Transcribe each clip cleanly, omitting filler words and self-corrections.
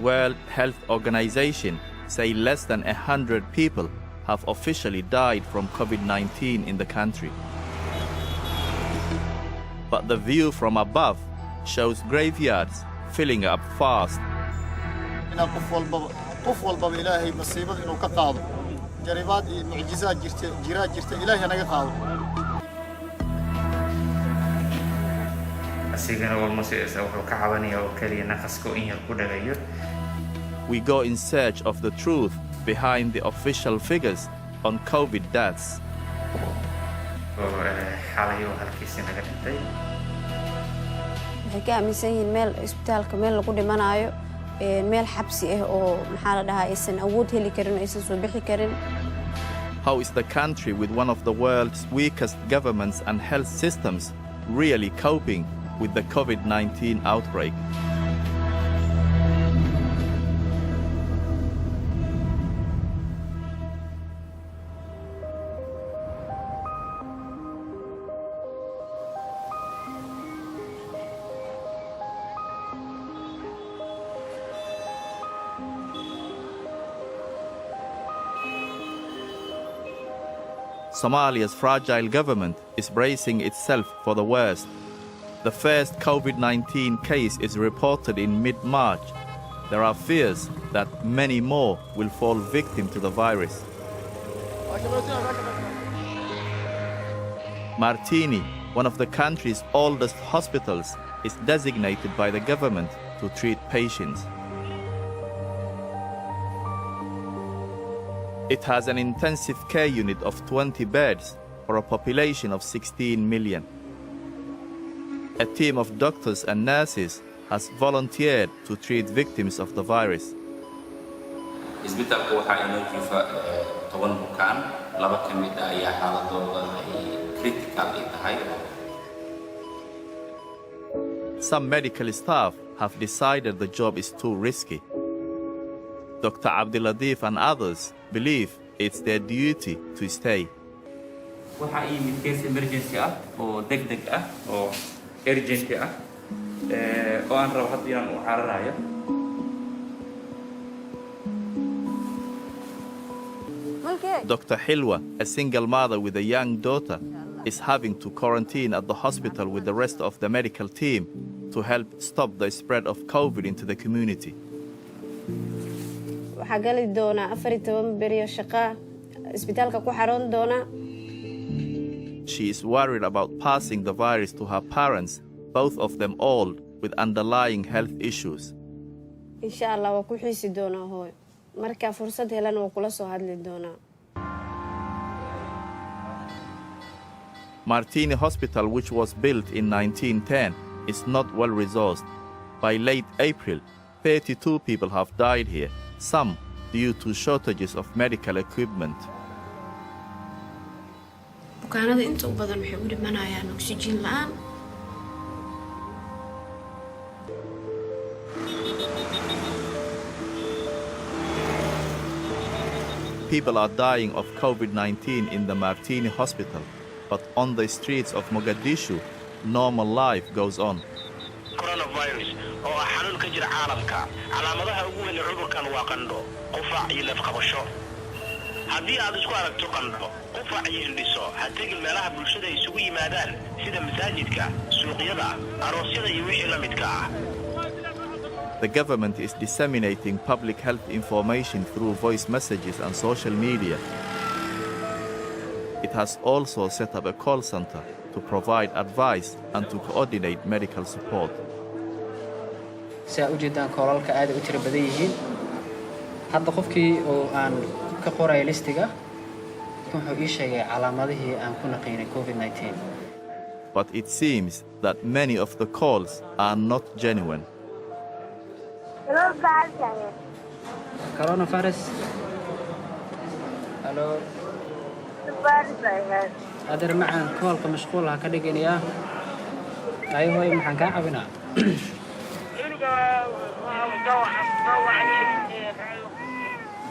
World Health Organization say less than 100 people have officially died from COVID-19 in the country. But the view from above shows graveyards filling up fast. We go in search of the truth behind the official figures on COVID deaths. waxay ka aaminsan yihiin meel isbitaalka meel lagu dhimanayo meel xabsi ah oo maxaa la dhahaa aysan awood heli karin aysan soo bixi karin. How is the country with one of the world's weakest governments and health systems really coping with the COVID-19 outbreak? Somalia's fragile government is bracing itself for the worst. The first COVID-19 case is reported in mid-March. There are fears that many more will fall victim to the virus. Martini, one of the country's oldest hospitals, is designated by the government to treat patients. It has an intensive care unit of 20 beds for a population of 16 million. A team of doctors and nurses has volunteered to treat victims of the virus. Some medical staff have decided the job is too risky. Dr. Abdulatif and others believe it's their duty to stay. emergency or degdeg or urgent oo aan rabo hadda inaan u xararayo. Dr. Hilwa, a single mother with a young daughter, is having to quarantine at the hospital with the rest of the medical team to help stop the spread of COVID into the community. waxaa gali doonaa 14 beri oo shaqo isbitaalka ku xaroon doona. She is worried about passing the virus to her parents, both of them old with underlying health issues. insha Allah waa ku xiisi doonaa hooy marka fursad helan waa kula soo hadli doonaa. Martini Hospital, which was built in 1910, is not well resourced. By late April, 32 people have died here, some due to shortages of medical equipment. bukaanada inta badan waxay u dhimanayaan oxygen la'aan. People are dying of COVID-19 in the Martini Hospital, but on the streets of Mogadishu, normal life goes on. coronavirus oo xanuun ka jira caalamka calaamadaha ugu weyn ee cudurkan waa qandho qufac iyo neef qabasho haddii aad isku aragto qandho qufac iyo hindhiso ha tegin meelaha bulshada isugu yimaadaan sida masaajidka suuqyada aroosyada iyo wixii la midka ah. The government is disseminating public health information through voice messages and social media. It has also set up a call center to provide advice and to coordinate medical support. saa u jeedaan koolalka aad u tiro badan yihiin hadda qofkii oo aan ka qoray listiga wuxuu ii sheegay calaamadihii aan ku naqaynay COVID-19. But it seems that many of the calls are not genuine. Coronavirus. Hello. هذا معنا كول كمشغول هكذا جنيا أيوة محن كعبنا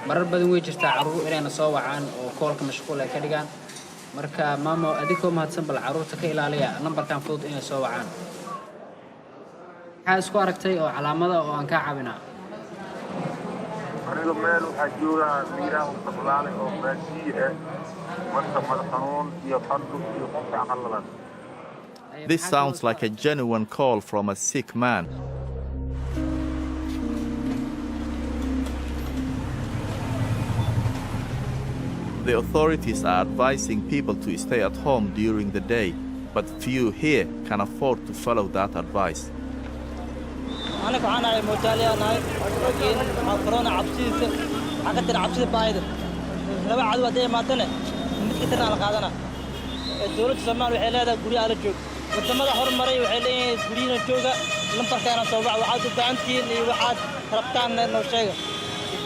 مرة بدو ويجرت عروق إلى نصوّع عن وكول كمشغول هكذا جان مركا ماما أديكم هتسبل عروق تكيل عليها نمبر كان فوت إلى نصوّع عن حاسس كواركتي أو علامة أو أن كعبنا aniga meel waxaa joogaa miiraha saqlaale oo baasiye marka madax xanuun iyo qandho iyo qofka qallalan. This sounds like a genuine call from a sick man. The authorities are advising people to stay at home during the day, but few here can afford to follow that advice. أنا كأنا مجالي أنا لكن كورونا عبسيس حقتنا عبسيس بايد لما عدوا ده ما تنا مثل على قادنا الدولة الصومال وحيلها قولي على الجوج والدمار حرم مري وحيلين قولين الجوجا لم تركنا صوبع وعادوا بعنتين وعاد ربطان نوشيء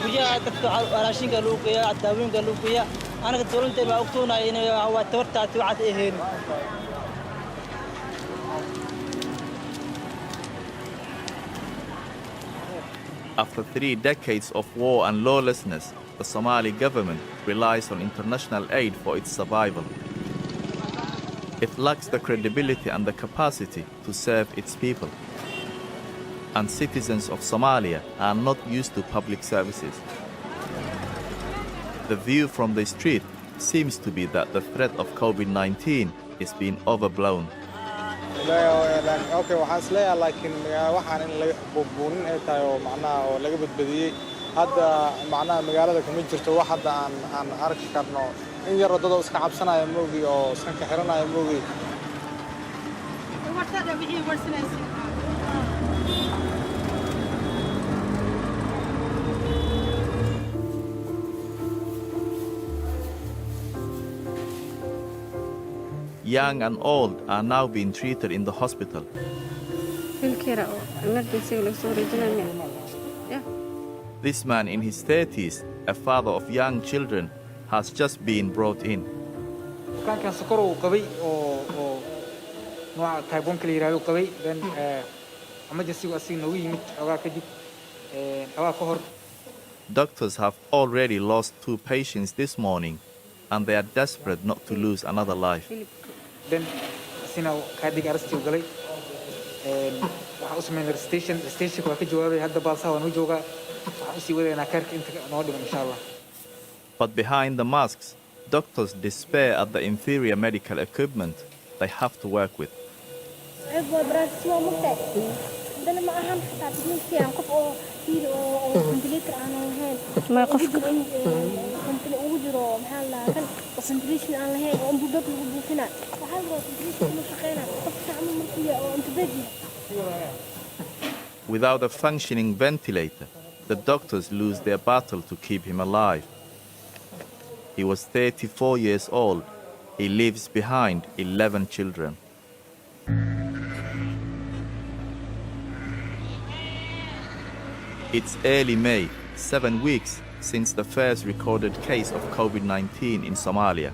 وجاء تكتو راشين قالوا كيا الداوين قالوا كيا أنا الدولة تبع أكتونا إنه هو تورتا توعد إهين. After 3 decades of war and lawlessness, the Somali government relies on international aid for its survival. It lacks the credibility and the capacity to serve its people. And citizens of Somalia are not used to public services. The view from the street seems to be that the threat of COVID-19 is being overblown. Okay, waxaan isleeyahay laakiin waxaan in la buubuunin ay tahay oo macnaha oo laga badbadiyay hadda macnaha magaalada kuma jirto wax hadda aan arki karno in yar wadada iska cabsanaya moogi oo iska xiranaya moogi. Young and old are now being treated in the hospital. This man in his 30s, a father of young children, has just been brought in. Doctors have already lost 2 patients this morning, and they are desperate not to lose another life. But behind the masks, doctors despair at the inferior medical equipment they have to work with. Without a functioning ventilator, the doctors lose their battle to keep him alive. He was 34 years old. He leaves behind 11 children. It's early May, 7 weeks since the first recorded case of COVID-19 in Somalia.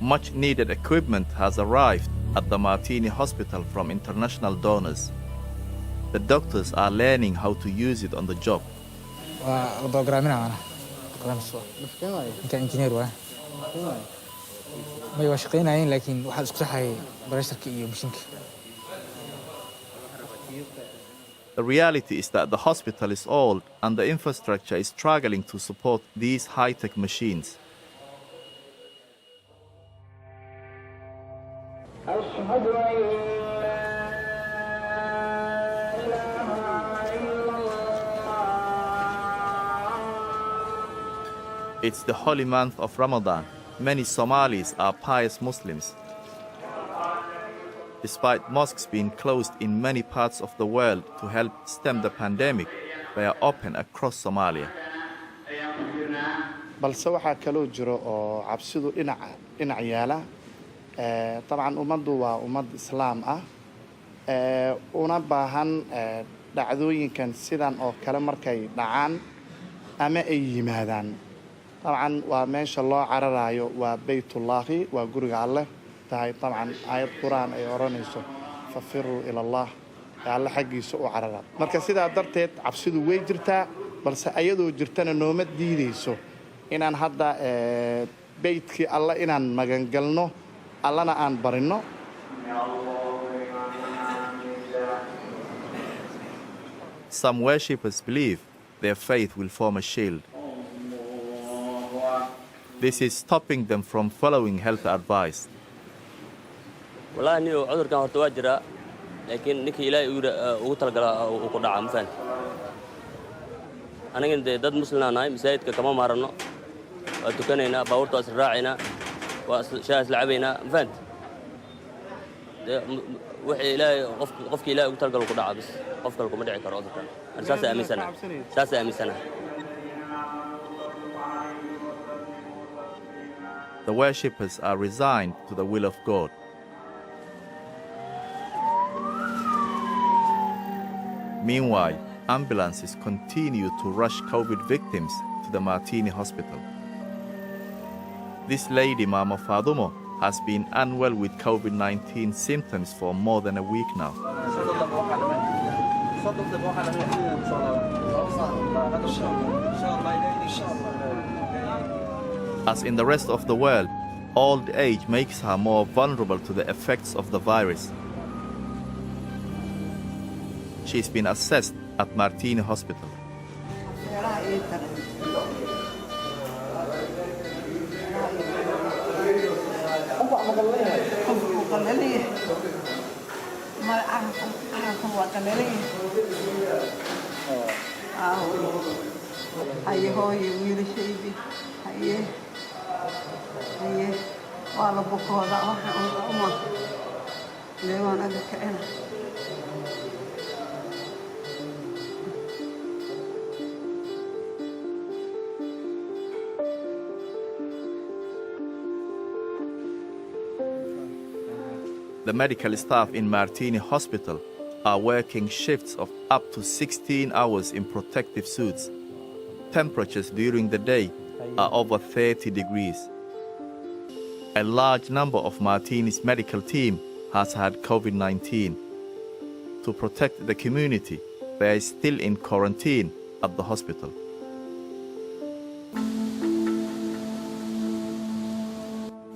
Much needed equipment has arrived at the Martini Hospital from international donors. The doctors are learning how to use it on the job. The reality is that the hospital is old and the infrastructure is struggling to support these high-tech machines. It's the holy month of Ramadan. Many Somalis are pious Muslims. Despite mosques being closed in many parts of the world to help stem the pandemic, they are open across Somalia. balse waxaa kaloo jiro oo cabsidu dhinac yaala طبعا umadu waa ummad islaam ah una baahan dhacdooyinkan sidan oo kale markay dhacaan ama ay yimaadaan طبعا waa meesha loo cararayo waa baytullaahi waa guriga Allah tahay طبعا aayad quraan ay oranayso fafiru ila Allah Allah xaqiisa u carara marka sidaa darteed cabsidu way jirtaa balse ayadoo jirtana nooma diideyso inaan hadda beydkii alla inaan magangalno allana aan barinno. Some worshippers believe their faith will form a shield. This is stopping them from following health advice. والله إني عذر كان هرتوا جرا لكن نك إلهي وقتل جرا وقطع عم فان أنا كنت ضد مسلمنا ناي مساعد كمان مرنا وتكنينا باورتو أسرعنا وشاهد لعبنا فان وحي إلهي قفك إلهي وقتل جرا وقطع بس قفك لكم مدعي كرازة كان أساسا أمي سنة أساسا أمي سنة. The worshippers are resigned to the will of God. Meanwhile, ambulances continue to rush COVID victims to the Martini hospital. This lady, Mama Fadumo, has been unwell with COVID-19 symptoms for more than a week now. As in the rest of the world, old age makes her more vulnerable to the effects of the virus. She's been assessed at Martini Hospital. The medical staff in Martini Hospital are working shifts of up to 16 hours in protective suits. Temperatures during the day are over 30 degrees. A large number of Martini's medical team has had COVID-19. To protect the community, they are still in quarantine at the hospital.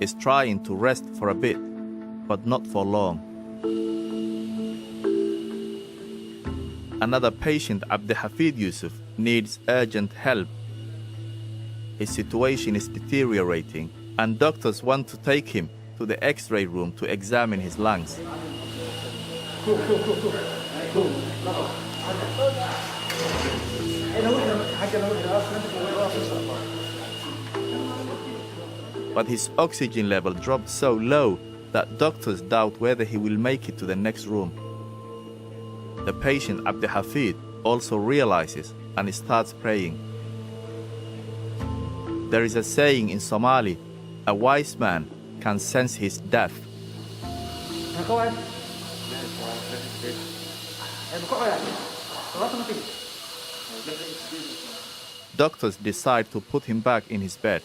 Is trying to rest for a bit, but not for long. Another patient, Abdihafid Yusuf, needs urgent help. His situation is deteriorating, and doctors want to take him to the X-ray room to examine his lungs. But his oxygen level dropped so low that doctors doubt whether he will make it to the next room. The patient, Abdihafid, also realizes and starts praying. There is a saying in Somali, a wise man can sense his death. Doctors decide to put him back in his bed.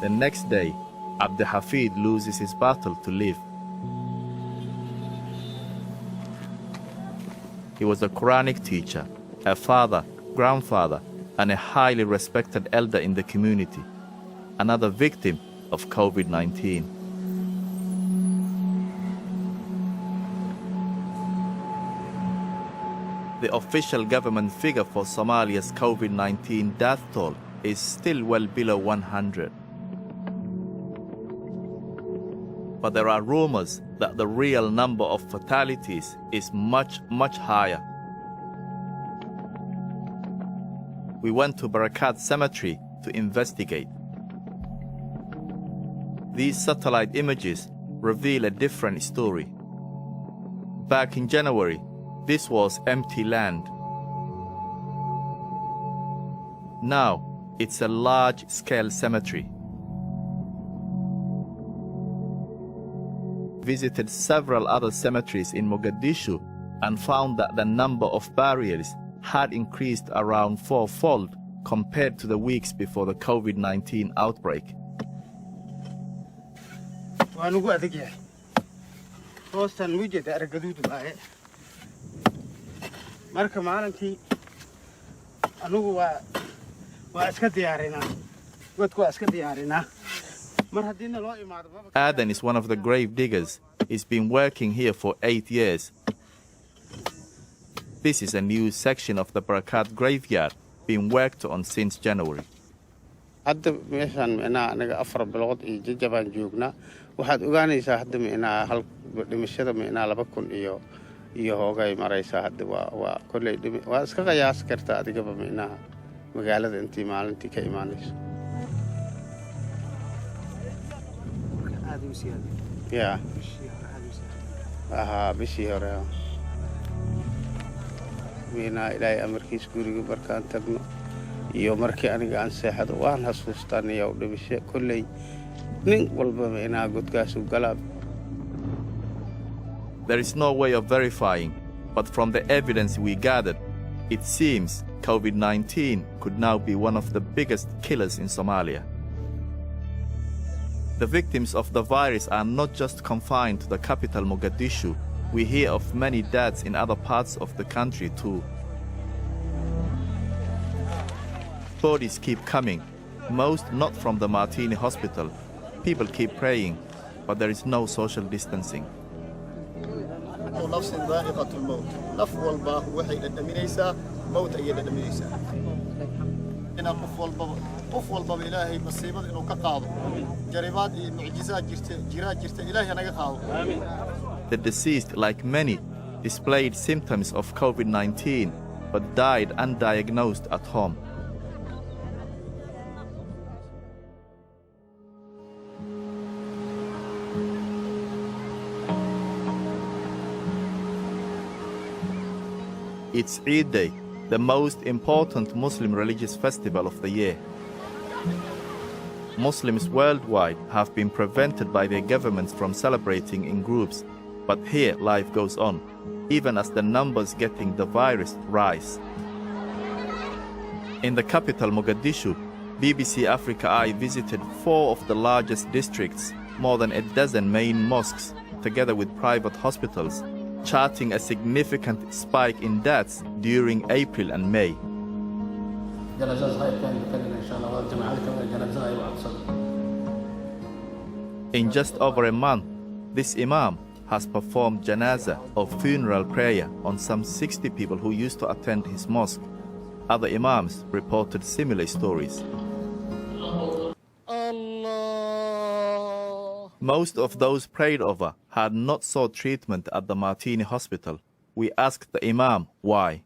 The next day, Abdihafid loses his battle to live. He was a Quranic teacher, a father, grandfather, and a highly respected elder in the community, another victim of COVID-19. The official government figure for Somalia's COVID-19 death toll is still well below 100. But there are rumors that the real number of fatalities is much, much higher. We went to Barakat Cemetery to investigate. These satellite images reveal a different story. Back in January, this was empty land. Now, it's a large-scale cemetery. Visited several other cemeteries in Mogadishu and found that the number of burials had increased around 4-fold compared to the weeks before the COVID-19 outbreak. hoostan mujeda argaduud waaye marka maalinkii anugu waa iska diyaarinaa wadku waa iska diyaarinaa mar haddiina loo imaado Adan is one of the grave diggers. He's been working here for 8 years. This is a new section of the Barakat graveyard being worked on since January. hadda meeshaan anaga 4 bilood iyo jajabaan joognaa waxaad ogaanaysaa hadda hal dhimashada 2000 iyo hoogay maraysaa hadda waa kulay waa iska qiyaas kartaa adigaba magaalada intii maalintii ka imaanayso ya bishii hore ilaahay amarkiis guriga markaan tagno iyo markii aniga aan seexado waan xasuustaa u dhimisho kulay nin walba godkaas u galaa. There is no way of verifying, but from the evidence we gathered, it seems COVID-19 could now be one of the biggest killers in Somalia. The victims of the virus are not just confined to the capital Mogadishu. We hear of many deaths in other parts of the country too. Bodies keep coming, most not from the Martini hospital. People keep praying, but there is no social distancing. نفس ذائقة الموت نف والبا وحي ددمينيسا موت أي ددمينيسا إن قف والبا إلهي مصيبة إنه كقاض جريبات معجزات جرات إلهي أنا كقاض. The deceased, like many, displayed symptoms of COVID-19 but died undiagnosed at home. It's Eid Day, the most important Muslim religious festival of the year. Muslims worldwide have been prevented by their governments from celebrating in groups, but here life goes on, even as the numbers getting the virus rise. In the capital Mogadishu, BBC Africa Eye visited 4 of the largest districts, more than a dozen main mosques, together with private hospitals, charting a significant spike in deaths during April and May. In just over a month, this imam has performed janazah or funeral prayer on some 60 people who used to attend his mosque. Other imams reported similar stories. Most of those prayed over had not sought treatment at the Martini hospital. We asked the imam why.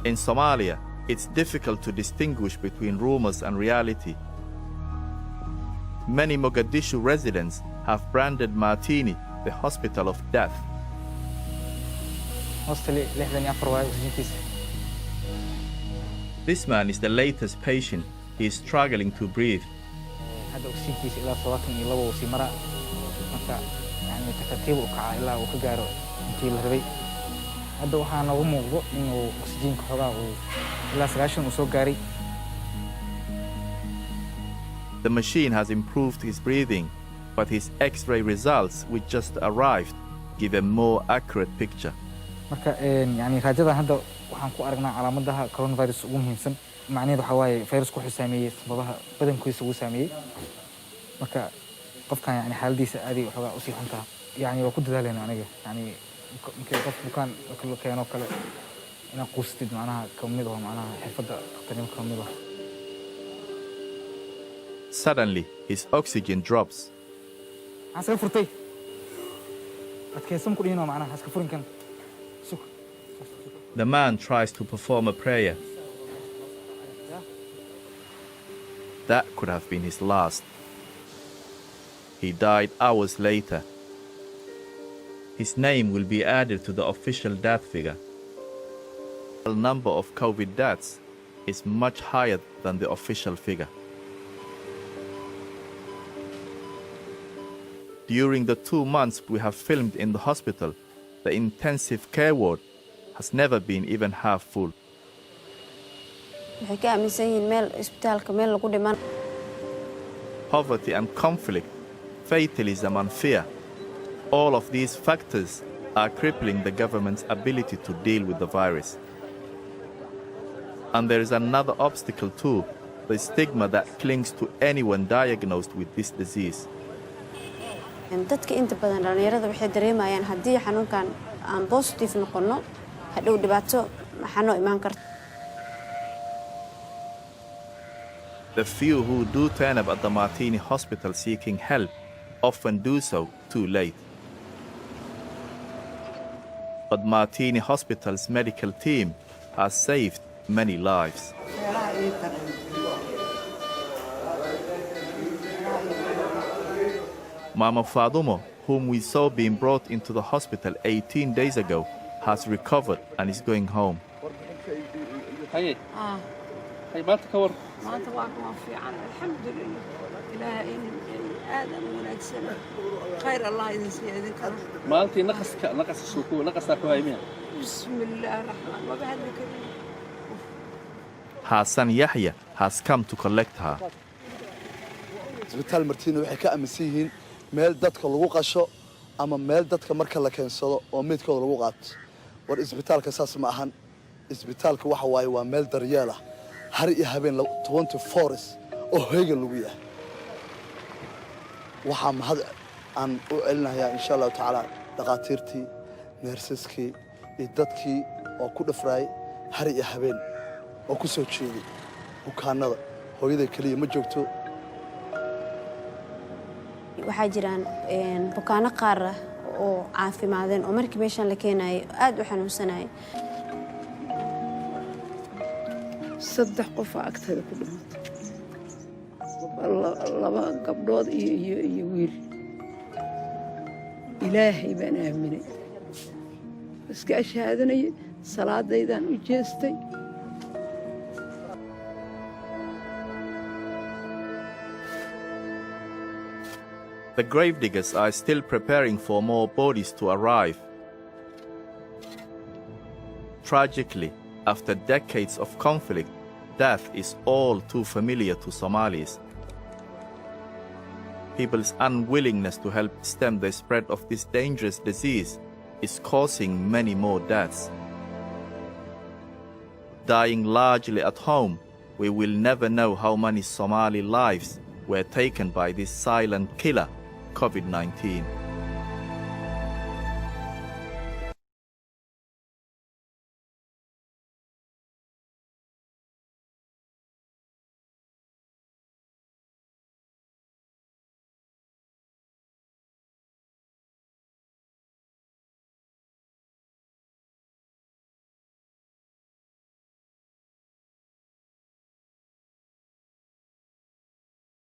In Somalia, it's difficult to distinguish between rumors and reality. Many Mogadishu residents have branded Martini the hospital of death. This man is the latest patient. He is struggling to breathe. The machine has improved his breathing, but his X-ray results, which just arrived, give a more accurate picture. waxaan ku aragnaa calaamadaha coronavirus ugu muhiimsan macnaheedu waxa waaye virusku wuxuu saameeyay sababaha badankiisa uu saameeyay marka qofkan xaaladiisa aad ay xogaa u sii xuntaa waa ku dadaaleyna aniga markii qof bukaan kala keeno kale inaan quustid macnaha kamid ah macnaha xirfadda dhaqtarnimo kamid ah. Suddenly his oxygen drops. Aska furtay adkaysan ku dhino macnaha aska furin kan. The man tries to perform a prayer. That could have been his last. He died hours later. His name will be added to the official death figure. The number of COVID deaths is much higher than the official figure. During the 2 months we have filmed in the hospital, the intensive care ward has never been even half full. waxay ka aaminsan yihiin meel isbitaalka meel lagu dhiman. Poverty and conflict, fatalism and fear, all of these factors are crippling the government's ability to deal with the virus. And there is another obstacle too, the stigma that clings to anyone diagnosed with this disease. dadka inta badan dhalinyarada waxay dareemayaan haddii xanuunkan aan positive noqono hadhow dhibaato maxaa noo imaan karta. The few who do turn up at the Martini hospital seeking help often do so too late. But Martini Hospital's medical team has saved many lives. Mama Fadumo, whom we saw being brought into the hospital 18 days ago, has recovered and is going home. maanta waa fiican alxamdulilah ilaahay aadam wanaagsan khayr allah idin siiyo idinkana maalintii naqaska ku haymiya bismillaah rahmaan ma bahadli karin. Her son Yahya has come to collect her. isbitaal Martini waxay ka aaminsan yihiin meel dadka lagu qasho ama meel dadka marka la keensado oo midkooda lagu qaato. war isbitaalka saas ma ahan. isbitaalka waxa waaye waa meel daryeel ah. har iyo habeen 24 oo heegan lagu yahay. waxa mahad aan u celinayaa insha Allah taala dhaqaatiirtii, nurseski iyo dadkii oo ku dhafray har iyo habeen oo ku soo jeeday bukaanada. hooyada kaliya ma joogto. waxaa jiraan bukaano qaar ah oo caafimaadeen oo markii meeshan la keenayo aad u xanuunsanayay. 3 qof agteeda ku dhimatay 2 gabdhood iyo wiil. ilaahay baan aaminay iska ashaadanay salaadaydan u jeestay. The gravediggers are still preparing for more bodies to arrive. Tragically, after decades of conflict, death is all too familiar to Somalis. People's unwillingness to help stem the spread of this dangerous disease is causing many more deaths. Dying largely at home, we will never know how many Somali lives were taken by this silent killer, COVID-19.